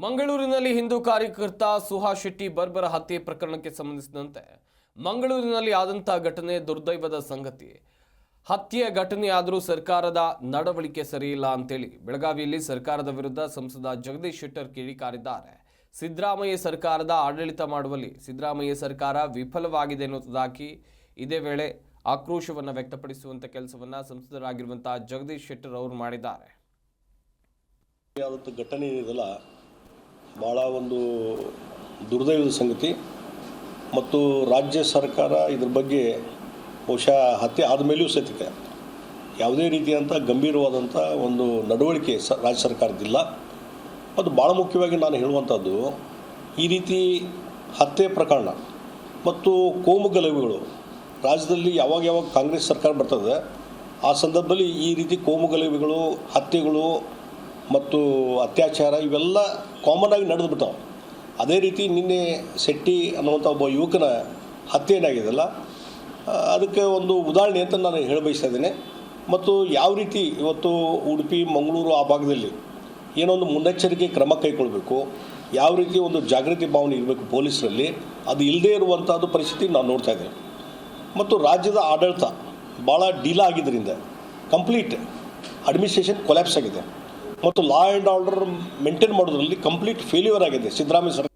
ಮಂಗಳೂರಿನಲ್ಲಿ ಹಿಂದೂ ಕಾರ್ಯಕರ್ತ ಸುಹಾಸ್ ಶೆಟ್ಟಿ ಬರ್ಬರ ಹತ್ಯೆ ಪ್ರಕರಣಕ್ಕೆ ಸಂಬಂಧಿಸಿದಂತೆ ಮಂಗಳೂರಿನಲ್ಲಿ ಆದಂಥ ಘಟನೆ ದುರ್ದೈವದ ಸಂಗತಿ. ಹತ್ಯೆ ಘಟನೆಯಾದರೂ ಸರ್ಕಾರದ ನಡವಳಿಕೆ ಸರಿಯಿಲ್ಲ ಅಂತೇಳಿ ಬೆಳಗಾವಿಯಲ್ಲಿ ಸರ್ಕಾರದ ವಿರುದ್ಧ ಸಂಸದ ಜಗದೀಶ್ ಶೆಟ್ಟರ್ ಕಿಡಿಕಾರಿದ್ದಾರೆ. ಸಿದ್ದರಾಮಯ್ಯ ಸರ್ಕಾರದ ಆಡಳಿತ ಮಾಡುವಲ್ಲಿ ಸಿದ್ದರಾಮಯ್ಯ ಸರ್ಕಾರ ವಿಫಲವಾಗಿದೆ ಎನ್ನುವುದಾಗಿ ಇದೇ ವೇಳೆ ಆಕ್ರೋಶವನ್ನು ವ್ಯಕ್ತಪಡಿಸುವಂತ ಕೆಲಸವನ್ನ ಸಂಸದರಾಗಿರುವಂತಹ ಜಗದೀಶ್ ಶೆಟ್ಟರ್ ಅವರು ಮಾಡಿದ್ದಾರೆ. ಘಟನೆ ಇದೆಲ್ಲ ಭಾಳ ಒಂದು ದುರ್ದೈವದ ಸಂಗತಿ ಮತ್ತು ರಾಜ್ಯ ಸರ್ಕಾರ ಇದ್ರ ಬಗ್ಗೆ ಬಹುಶಃ ಹತ್ಯೆ ಆದಮೇಲೆಯೂ ಸಹಿತ ಯಾವುದೇ ರೀತಿಯಂಥ ಗಂಭೀರವಾದಂಥ ಒಂದು ನಡವಳಿಕೆ ರಾಜ್ಯ ಸರ್ಕಾರದಿಲ್ಲ. ಮತ್ತು ಭಾಳ ಮುಖ್ಯವಾಗಿ ನಾನು ಹೇಳುವಂಥದ್ದು, ಈ ರೀತಿ ಹತ್ಯೆ ಪ್ರಕರಣ ಮತ್ತು ಕೋಮು ಗಲಭೆಗಳು ರಾಜ್ಯದಲ್ಲಿ ಯಾವಾಗ ಕಾಂಗ್ರೆಸ್ ಸರ್ಕಾರ ಬರ್ತದೆ ಆ ಸಂದರ್ಭದಲ್ಲಿ ಈ ರೀತಿ ಕೋಮು ಗಲಭೆಗಳು, ಹತ್ಯೆಗಳು ಮತ್ತು ಅತ್ಯಾಚಾರ ಇವೆಲ್ಲ ಕಾಮನ್ ಆಗಿ ನಡೆದು ಬಿಡ್ತಾವೆ. ಅದೇ ರೀತಿ ನಿನ್ನೆ ಶೆಟ್ಟಿ ಅನ್ನುವಂಥ ಒಬ್ಬ ಯುವಕನ ಹತ್ಯೆ ಏನಾಗಿದೆಯಲ್ಲ, ಅದಕ್ಕೆ ಒಂದು ಉದಾಹರಣೆ ಅಂತ ನಾನು ಹೇಳಬಯಸ್ತಾ ಇದ್ದೇನೆ. ಮತ್ತು ಯಾವ ರೀತಿ ಇವತ್ತು ಉಡುಪಿ, ಮಂಗಳೂರು ಆ ಭಾಗದಲ್ಲಿ ಏನೋ ಒಂದು ಮುನ್ನೆಚ್ಚರಿಕೆ ಕ್ರಮ ಕೈಗೊಳ್ಳಬೇಕು, ಯಾವ ರೀತಿ ಒಂದು ಜಾಗೃತಿ ಭಾವನೆ ಇರಬೇಕು ಪೊಲೀಸರಲ್ಲಿ, ಅದು ಇಲ್ಲದೇ ಇರುವಂಥದ್ದು ಪರಿಸ್ಥಿತಿ ನಾವು ನೋಡ್ತಾ ಇದ್ದೇವೆ. ಮತ್ತು ರಾಜ್ಯದ ಆಡಳಿತ ಭಾಳ ಡೀಲ ಆಗಿದ್ದರಿಂದ ಕಂಪ್ಲೀಟ್ ಅಡ್ಮಿನಿಸ್ಟ್ರೇಷನ್ ಕೊಲ್ಯಾಪ್ಸ್ ಆಗಿದೆ ಮತ್ತು ಲಾ ಆ್ಯಂಡ್ ಆರ್ಡರ್ ಮೇಂಟೈನ್ ಮಾಡೋದ್ರಲ್ಲಿ ಕಂಪ್ಲೀಟ್ ಫೇಲ್ಯೂರ್ ಆಗಿದೆ ಸಿದ್ದರಾಮಯ್ಯ ಸರ್ಕಾರ.